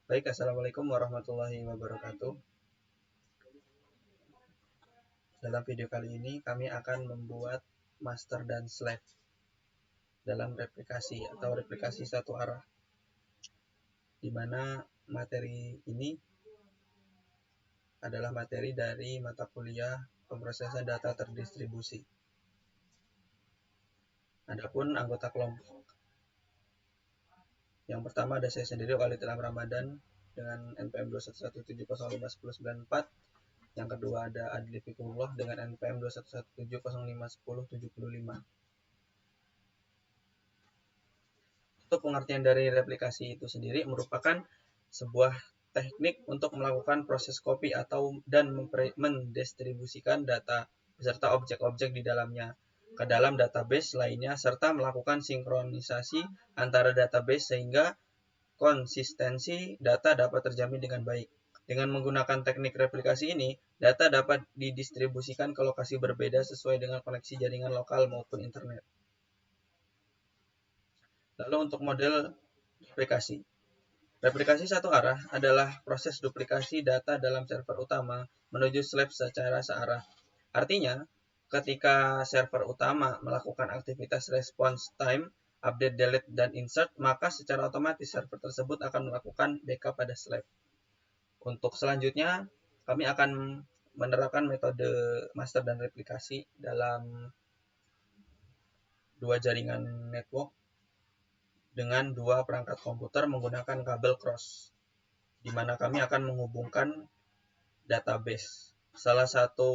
Baik, Assalamualaikum warahmatullahi wabarakatuh. Dalam video kali ini kami akan membuat master dan slave dalam replikasi atau replikasi satu arah, di mana materi ini adalah materi dari mata kuliah pemrosesan data terdistribusi. Adapun anggota kelompok, yang pertama ada saya sendiri, Walid Ilham Ramadan, dengan NPM 211705194. Yang kedua ada Adli Fikrullah dengan NPM 21170051075. Untuk pengertian dari replikasi itu sendiri merupakan sebuah teknik untuk melakukan proses copy atau dan mendistribusikan data beserta objek-objek di dalamnya ke dalam database lainnya serta melakukan sinkronisasi antara database sehingga konsistensi data dapat terjamin dengan baik. Dengan menggunakan teknik replikasi ini, data dapat didistribusikan ke lokasi berbeda sesuai dengan koneksi jaringan lokal maupun internet. Lalu untuk model replikasi. Replikasi satu arah adalah proses duplikasi data dalam server utama menuju slave secara searah. Artinya, ketika server utama melakukan aktivitas response time, update, delete, dan insert, maka secara otomatis server tersebut akan melakukan backup pada slave. Untuk selanjutnya, kami akan menerapkan metode master dan replikasi dalam dua jaringan network dengan dua perangkat komputer menggunakan kabel cross, di mana kami akan menghubungkan database. Salah satu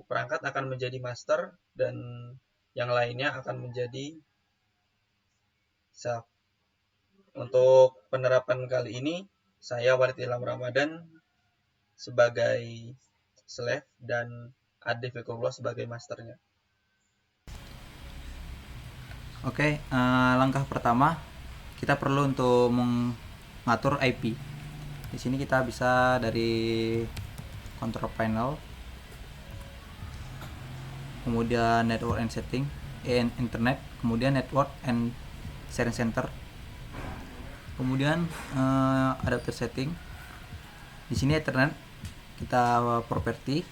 perangkat akan menjadi master dan yang lainnya akan menjadi self. Untuk penerapan kali ini, saya Walid Ilham Ramadan sebagai slave dan Adi Fikrullah sebagai masternya. Oke, langkah pertama kita perlu untuk mengatur IP. Di sini kita bisa dari control panel, kemudian network and setting, and internet, kemudian network and sharing center, kemudian adapter setting. Di sini internet kita property,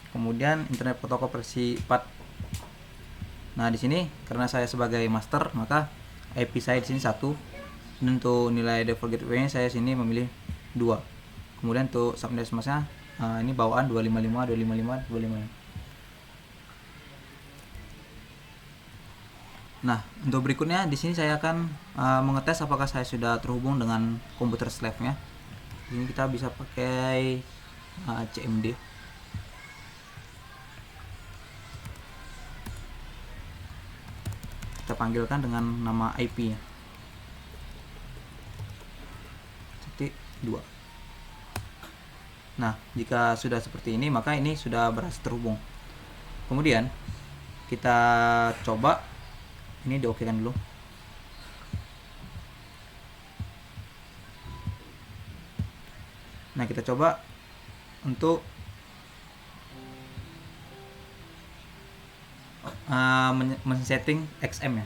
kemudian internet protokol versi 4. Nah, di sini karena saya sebagai master, maka IP saya di sini 1. Dan untuk nilai default gateway saya sini memilih 2. Kemudian untuk subnet masnya ini bawaan 255, 255, 255. Nah, untuk berikutnya di sini saya akan mengetes apakah saya sudah terhubung dengan komputer slave-nya. Di sini kita bisa pakai CMD. Kita panggilkan dengan nama IP-nya. 2. Nah, jika sudah seperti ini, maka ini sudah berhasil terhubung. Kemudian kita coba, ini diokekan dulu. Nah, kita coba untuk men-setting XM ya.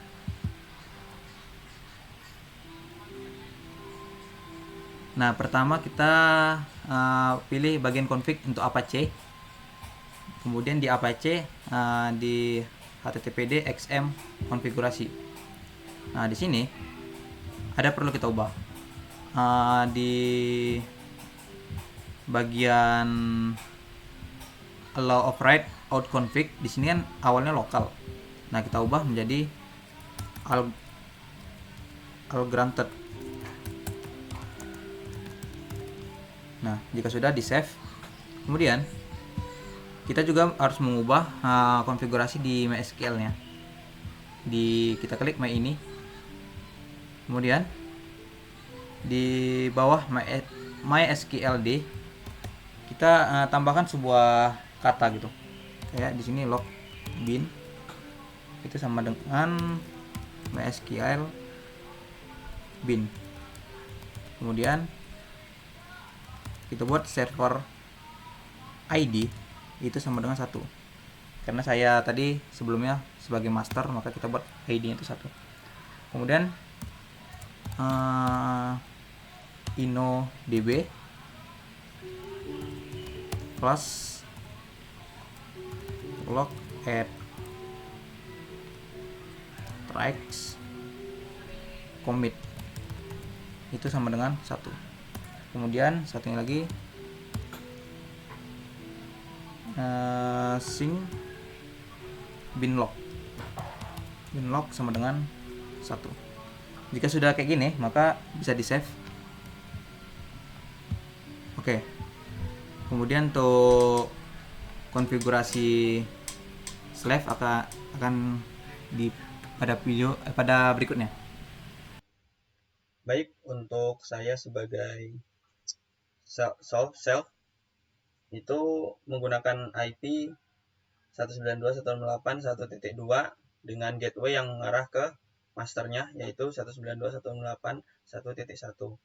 Nah, pertama kita pilih bagian config untuk Apache. Kemudian di Apache di httpd xm konfigurasi. Nah, di sini ada perlu kita ubah. Di bagian allow override out config, di sini kan awalnya lokal. Nah, kita ubah menjadi all granted. Nah, jika sudah di save, kemudian kita juga harus mengubah konfigurasi di MySQL-nya. Kita klik My ini, kemudian di bawah MySQLD kita tambahkan sebuah kata gitu, kayak di sini login itu sama dengan MySQL bin. Kemudian kita buat server ID itu sama dengan 1. Karena saya tadi sebelumnya sebagai master, maka kita buat ID itu 1. Kemudian InnoDB plus log add tracks commit, itu sama dengan 1. Kemudian satunya lagi sync binlog sama dengan 1. Jika sudah kayak gini maka bisa di save. Oke. Kemudian untuk konfigurasi Slave akan di pada berikutnya. Baik, untuk saya sebagai self itu menggunakan IP 192.168.1.2 dengan gateway yang mengarah ke masternya, yaitu 192.168.1.1.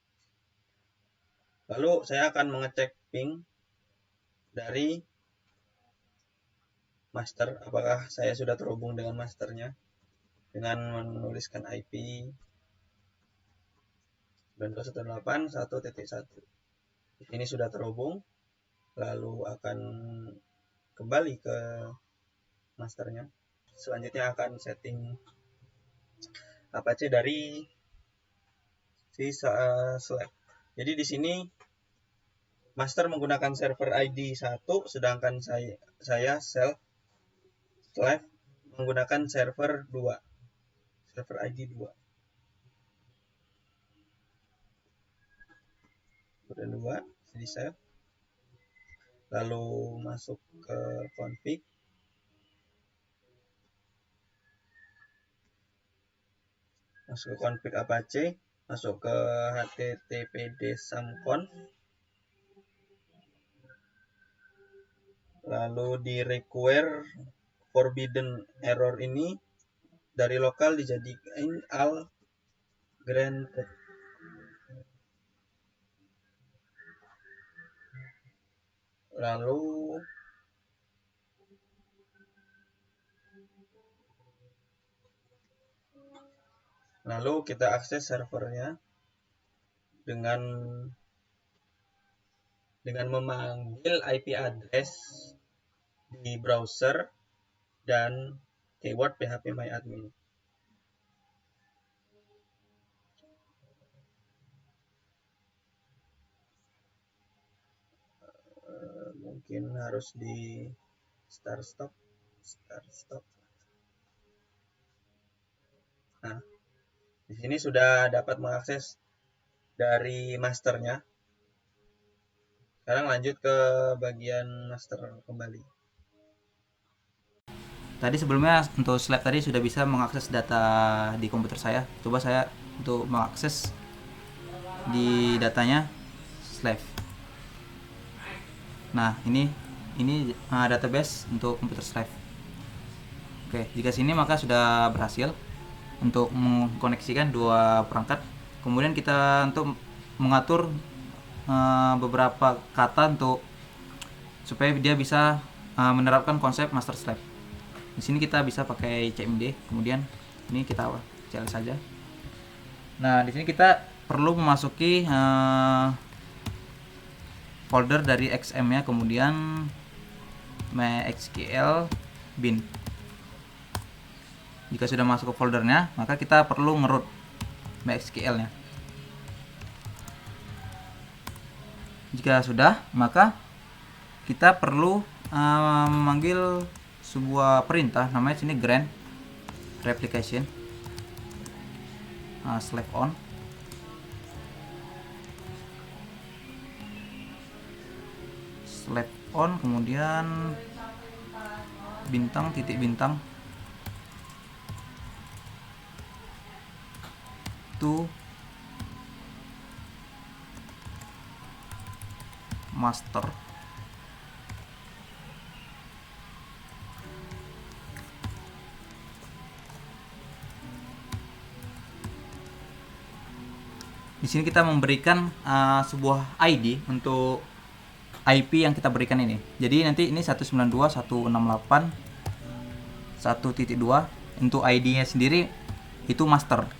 Lalu saya akan mengecek ping dari master, apakah saya sudah terhubung dengan masternya dengan menuliskan IP 192.168.1.1. Ini sudah terhubung, lalu akan kembali ke masternya. Selanjutnya akan setting Apache dari si Slave. Jadi di sini master menggunakan server ID 1, sedangkan saya Slave menggunakan server 2. Server ID 2. Udah 2, jadi save. Lalu masuk ke config. Masuk ke config Apache, masuk ke httpd samconf. Lalu di require forbidden error ini dari lokal dijadikan all granted. Lalu kita akses servernya dengan memanggil IP address di browser dan keyword phpMyAdmin. Mungkin harus di start stop. Nah, di sini sudah dapat mengakses dari masternya. Sekarang lanjut ke bagian master kembali. Tadi sebelumnya untuk Slave tadi sudah bisa mengakses data di komputer saya. Coba saya untuk mengakses di datanya Slave. Nah, ini database untuk komputer Slave. Oke, jika sini maka sudah berhasil untuk mengkoneksikan dua perangkat. Kemudian kita untuk mengatur beberapa kata supaya dia bisa menerapkan konsep master slave. Di sini kita bisa pakai cmd, kemudian ini kita cl saja. Nah, di sini kita perlu memasuki folder dari XM nya, kemudian MySQL bin. Jika sudah masuk ke foldernya, maka kita perlu nge-root MySQL nya. Jika sudah, maka kita perlu memanggil sebuah perintah, namanya sini grant replication slave on, kemudian titik bintang to master. Di sini kita memberikan sebuah ID untuk IP yang kita berikan ini. Jadi nanti ini 192.168.1.2. Untuk ID-nya sendiri itu master.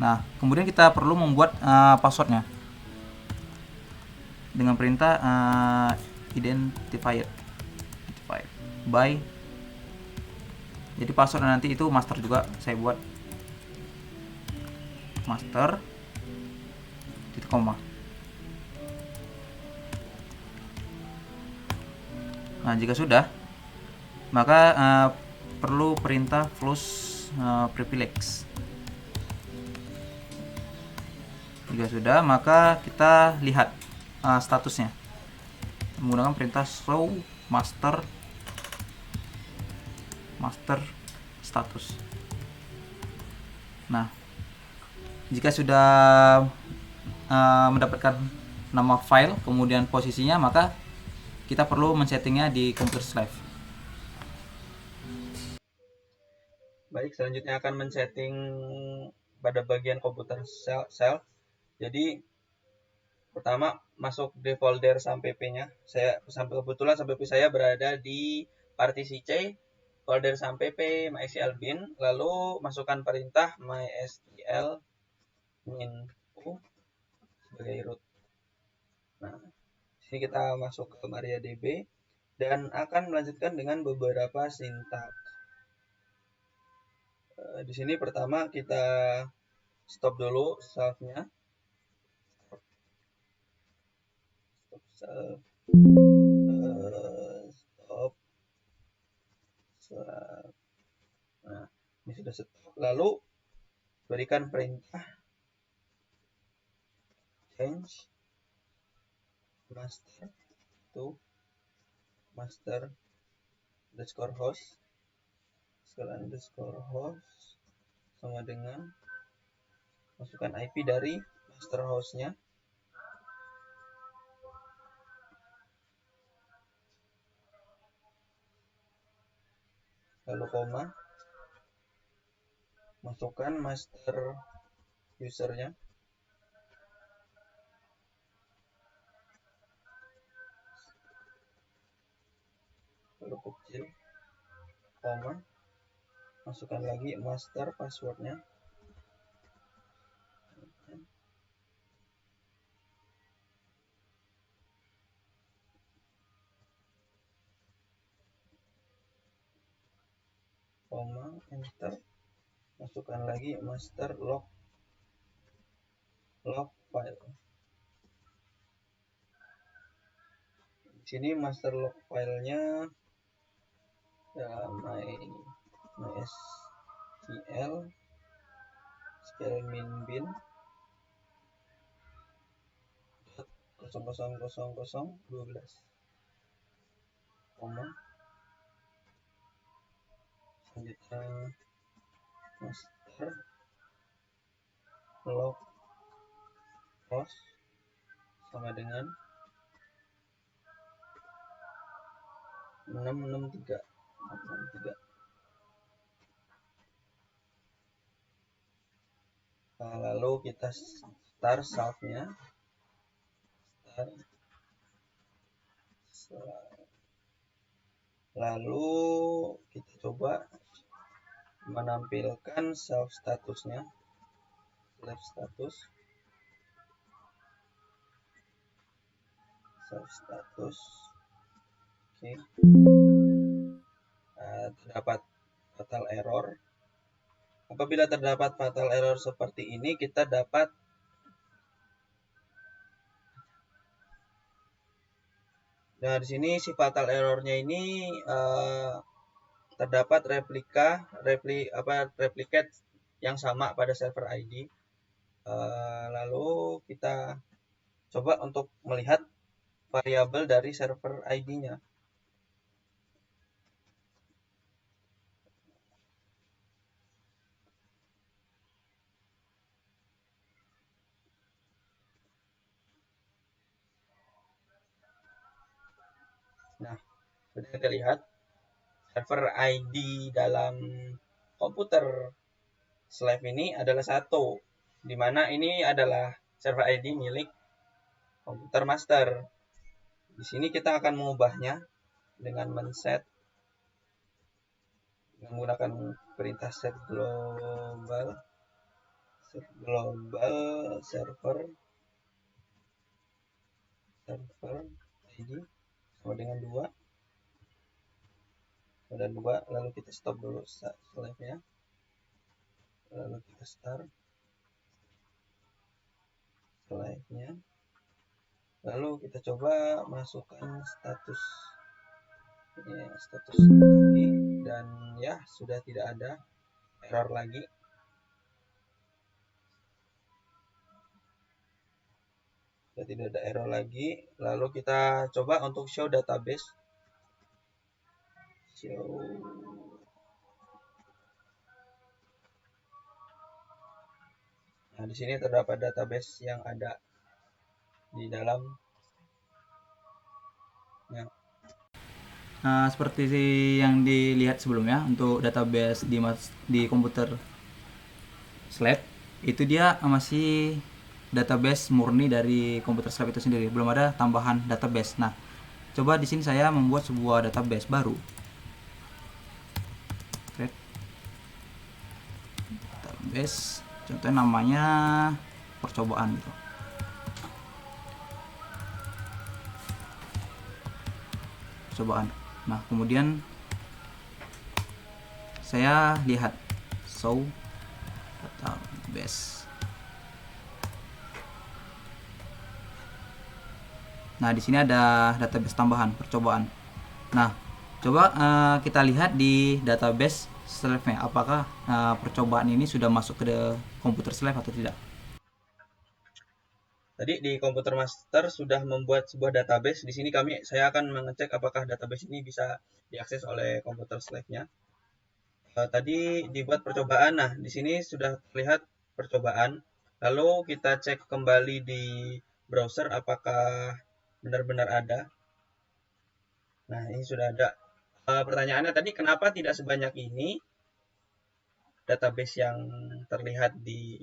Nah, kemudian kita perlu membuat passwordnya dengan perintah identified by. Jadi password nanti itu master juga saya buat master titik koma. Nah, jika sudah, maka perlu perintah flush privilege. Jika sudah, maka kita lihat statusnya menggunakan perintah show master status. Nah, jika sudah mendapatkan nama file kemudian posisinya, maka kita perlu men-settingnya di computer live. Baik, selanjutnya akan men-setting pada bagian komputer self. Jadi pertama masuk di folder SAMPP-nya. Kebetulan SAMPP saya berada di partisi C, folder SAMPP MySQL bin, lalu masukkan perintah MySQL min-u sebagai root. Nah, sini kita masuk ke MariaDB dan akan melanjutkan dengan beberapa sintak. Di sini pertama kita stop dulu salve-nya. Stop. Nah, ini sudah stop. Lalu berikan perintah change master to master underscore host sama dengan masukkan IP dari master hostnya, lalu koma, masukkan master usernya, lalu kecil, koma, masukkan lagi master passwordnya, koma, enter, masukkan lagi master log file. Di sini master log filenya ya MySQL min bin 0000012, koma, selanjutnya master log host sama dengan 663. Nah, lalu kita start salve-nya, lalu kita coba menampilkan self statusnya, self status, oke. Terdapat fatal error. Apabila terdapat fatal error seperti ini, kita dapat nah di sini si fatal errornya ini terdapat replikat yang sama pada server ID. Lalu kita coba untuk melihat variabel dari server ID-nya. Nah, sudah terlihat server ID dalam komputer Slave ini adalah 1, di mana ini adalah server ID milik komputer master. Di sini kita akan mengubahnya dengan men-set menggunakan perintah set global global server ID sama dengan 2. Ada 2, lalu kita stop dulu slide-nya. Lalu kita start slide-nya. Lalu kita coba masukkan status lagi, dan ya sudah tidak ada error lagi. Sudah tidak ada error lagi. Lalu kita coba untuk show database. Nah, di sini terdapat database yang ada di dalam. Nah, seperti yang dilihat sebelumnya, untuk database di komputer Slab itu dia masih database murni dari komputer Slab itu sendiri, belum ada tambahan database. Nah, coba di sini saya membuat sebuah database baru. Database, contohnya namanya percobaan gitu. Percobaan. Nah, kemudian saya lihat show database. Nah, di sini ada database tambahan percobaan. Nah, coba kita lihat di database Slab-nya, apakah percobaan ini sudah masuk ke komputer Slab atau tidak. Tadi di komputer master sudah membuat sebuah database. Di sini saya akan mengecek apakah database ini bisa diakses oleh komputer Slab-nya. Tadi dibuat percobaan. Nah, di sini sudah terlihat percobaan. Lalu kita cek kembali di browser apakah benar-benar ada. Nah, ini sudah ada. Pertanyaannya tadi, kenapa tidak sebanyak ini database yang terlihat di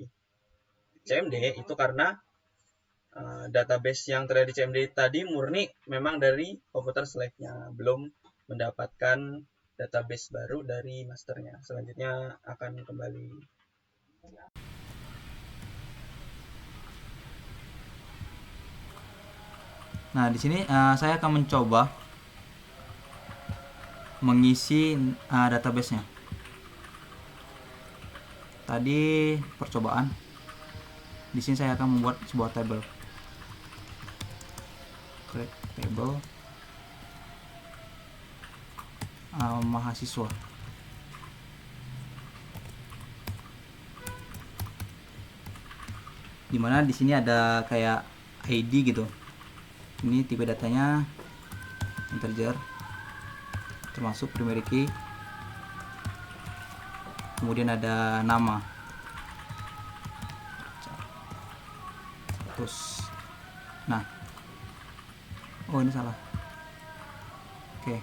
CMD? Itu karena database yang terlihat di CMD tadi murni memang dari komputer Slab-nya, belum mendapatkan database baru dari masternya. Selanjutnya akan kembali. Nah, di sini saya akan mencoba mengisi database-nya. Tadi percobaan. Di sini saya akan membuat sebuah table. Klik table mahasiswa. Dimana di sini ada kayak ID gitu. Ini tipe datanya integer, termasuk primary key. Kemudian ada nama. Terus, nah, oh ini salah. Oke.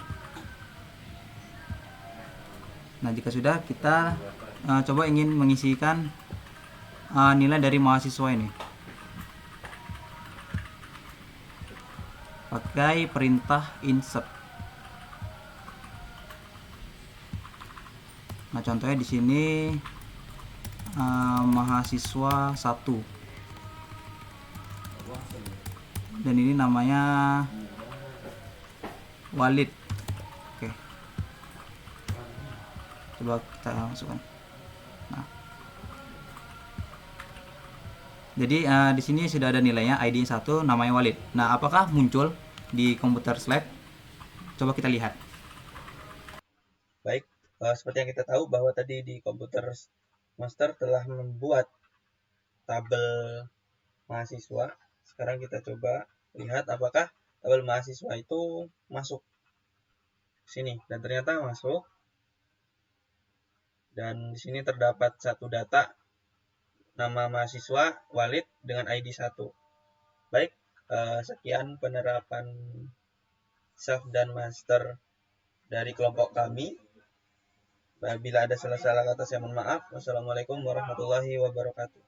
Nah, jika sudah, kita coba ingin mengisikan nilai dari mahasiswa ini pakai perintah insert. Nah, contohnya di sini mahasiswa 1, dan ini namanya Walid. Oke, coba kita masukkan. Nah, jadi di sini sudah ada nilainya, ID 1, namanya Walid. Nah, apakah muncul di komputer Slab? Coba kita lihat. Baik, seperti yang kita tahu bahwa tadi di komputer master telah membuat tabel mahasiswa. Sekarang kita coba lihat apakah tabel mahasiswa itu masuk sini, dan ternyata masuk. Dan di sini terdapat satu data, nama mahasiswa Walid dengan ID 1. Baik, sekian penerapan self dan master dari kelompok kami. Bila ada salah-salah kata, saya mohon maaf. Wassalamualaikum warahmatullahi wabarakatuh.